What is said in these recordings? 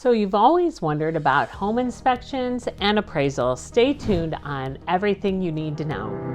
So you've always wondered about home inspections and appraisals. Stay tuned on everything you need to know.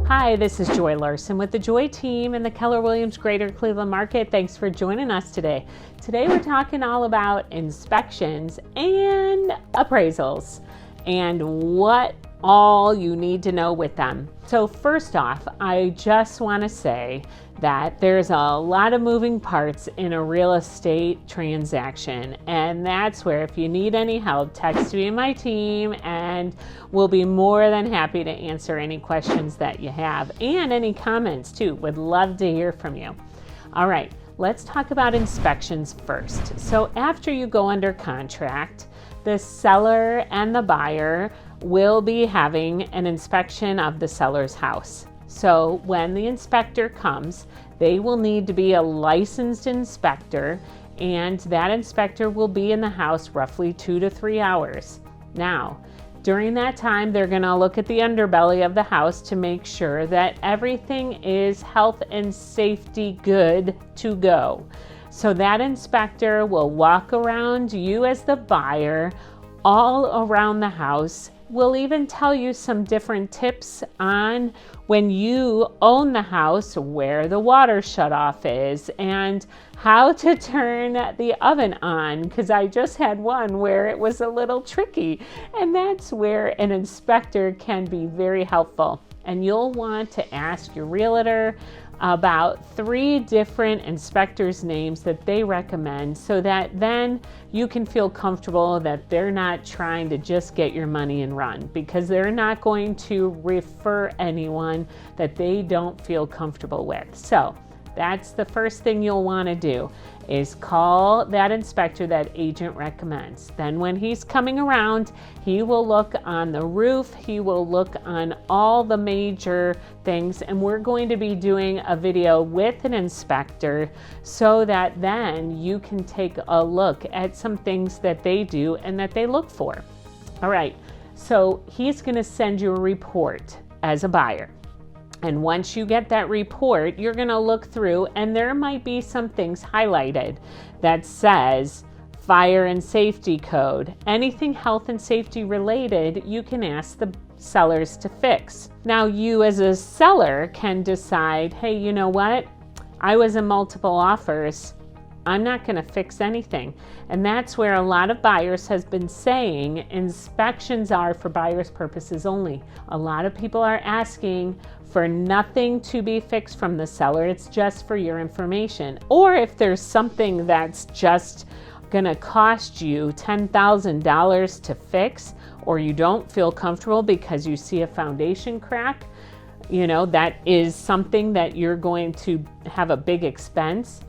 Hi, this is Joy Larson with the Joy team in the Keller Williams Greater Cleveland market. Thanks for joining us today. Today we're talking all about inspections and appraisals and what all you need to know with them. So first off, I just want to say that there's a lot of moving parts in a real estate transaction, and that's where if you need any help, text me and my team and we'll be more than happy to answer any questions that you have and any comments too. Would love to hear from you. All right, let's talk about inspections first. So after you go under contract, the seller and the buyer will be having an inspection of the seller's house. So when the inspector comes, they will need to be a licensed inspector, and that inspector will be in the house roughly 2 to 3 hours. Now, during that time, they're going to look at the underbelly of the house to make sure that everything is health and safety good to go. So that inspector will walk around you as the buyer all around the house. We'll even tell you some different tips on when you own the house, where the water shutoff is and how to turn the oven on, because I just had one where it was a little tricky, and that's where an inspector can be very helpful. And you'll want to ask your realtor about 3 different inspectors' names that they recommend, so that then you can feel comfortable that they're not trying to just get your money and run, because they're not going to refer anyone that they don't feel comfortable with. So that's the first thing you'll want to do, is call that inspector that agent recommends. Then when he's coming around, he will look on the roof, he will look on all the major things, and we're going to be doing a video with an inspector so that then you can take a look at some things that they do and that they look for. All right, so he's going to send you a report as a buyer. And once you get that report, you're going to look through, and there might be some things highlighted that says fire and safety code. Anything health and safety related, you can ask the sellers to fix. Now, you as a seller can decide, hey, you know what? I was in multiple offers. I'm not going to fix anything. And that's where a lot of buyers has been saying inspections are for buyers' purposes only. A lot of people are asking for nothing to be fixed from the seller. It's just for your information. Or if there's something that's just going to cost you $10,000 to fix, or you don't feel comfortable because you see a foundation crack, that is something that you're going to have a big expense,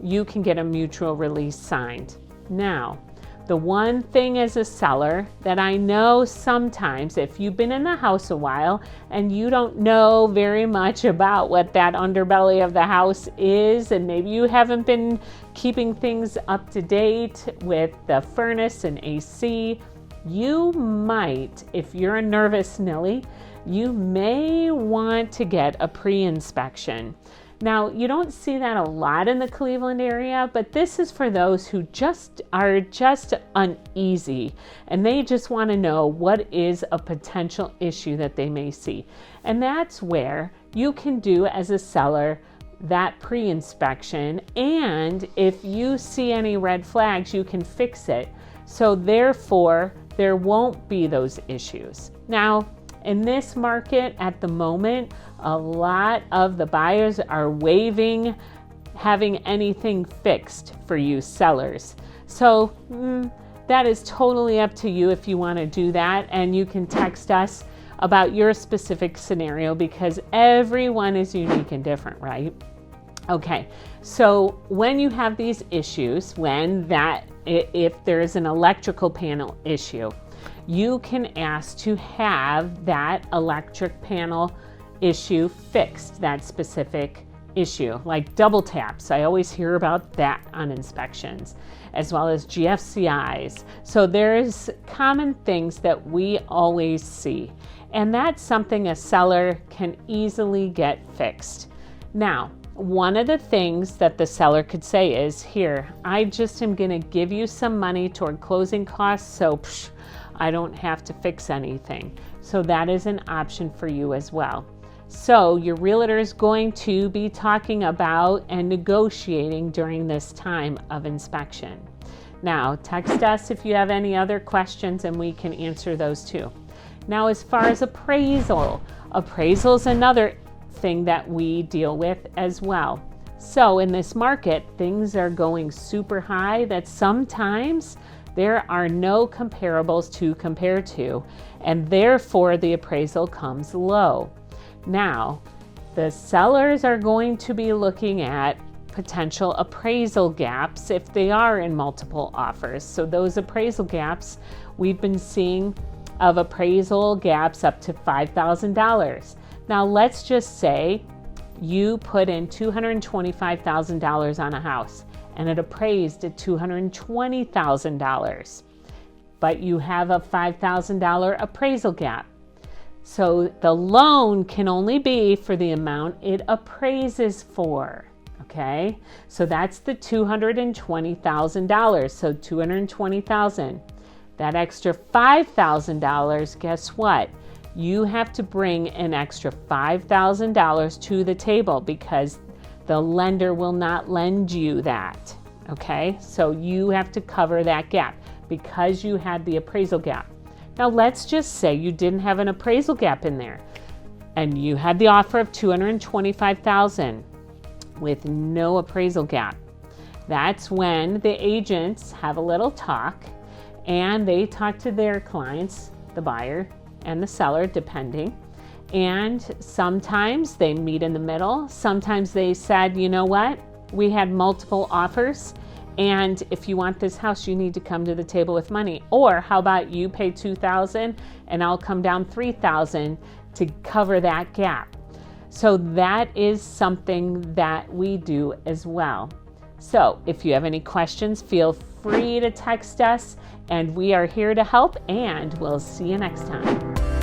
you can get a mutual release signed. Now, the one thing as a seller that I know sometimes, if you've been in the house a while and you don't know very much about what that underbelly of the house is, and maybe you haven't been keeping things up to date with the furnace and AC, you might, if you're a nervous Nelly, you may want to get a pre-inspection. Now, you don't see that a lot in the Cleveland area, but this is for those who are just uneasy and they just want to know what is a potential issue that they may see. And that's where you can do, as a seller, that pre-inspection, and if you see any red flags, you can fix it. So therefore, there won't be those issues. Now, in this market at the moment, a lot of the buyers are waiving having anything fixed for you sellers. So that is totally up to you if you want to do that, and you can text us about your specific scenario, because everyone is unique and different, right? Okay, so when you have these issues, if there's an electrical panel issue, you can ask to have that electric panel issue fixed, that specific issue, like double taps. I always hear about that on inspections, as well as GFCIs. So there's common things that we always see, and that's something a seller can easily get fixed. Now, one of the things that the seller could say is, here, I just am going to give you some money toward closing costs, so I don't have to fix anything. So that is an option for you as well. So your realtor is going to be talking about and negotiating during this time of inspection. Now, text us if you have any other questions and we can answer those too. Now, as far as appraisal is another thing that we deal with as well. So in this market, things are going super high that sometimes there are no comparables to compare to, and therefore the appraisal comes low. Now, the sellers are going to be looking at potential appraisal gaps if they are in multiple offers. So those appraisal gaps, we've been seeing of appraisal gaps up to $5,000. Now, let's just say you put in $225,000 on a house and it appraised at $220,000, but you have a $5,000 appraisal gap. So the loan can only be for the amount it appraises for, okay? So that's the $220,000, so $220,000. That extra $5,000, guess what? You have to bring an extra $5,000 to the table because the lender will not lend you that, okay? So you have to cover that gap because you had the appraisal gap. Now let's just say you didn't have an appraisal gap in there and you had the offer of $225,000 with no appraisal gap. That's when the agents have a little talk and they talk to their clients, the buyer and the seller, depending. And sometimes they meet in the middle. Sometimes they said, you know what? We had multiple offers, and if you want this house, you need to come to the table with money. Or how about you pay $2,000 and I'll come down $3,000 to cover that gap. So that is something that we do as well. So if you have any questions, feel free to text us, and we are here to help, and we'll see you next time.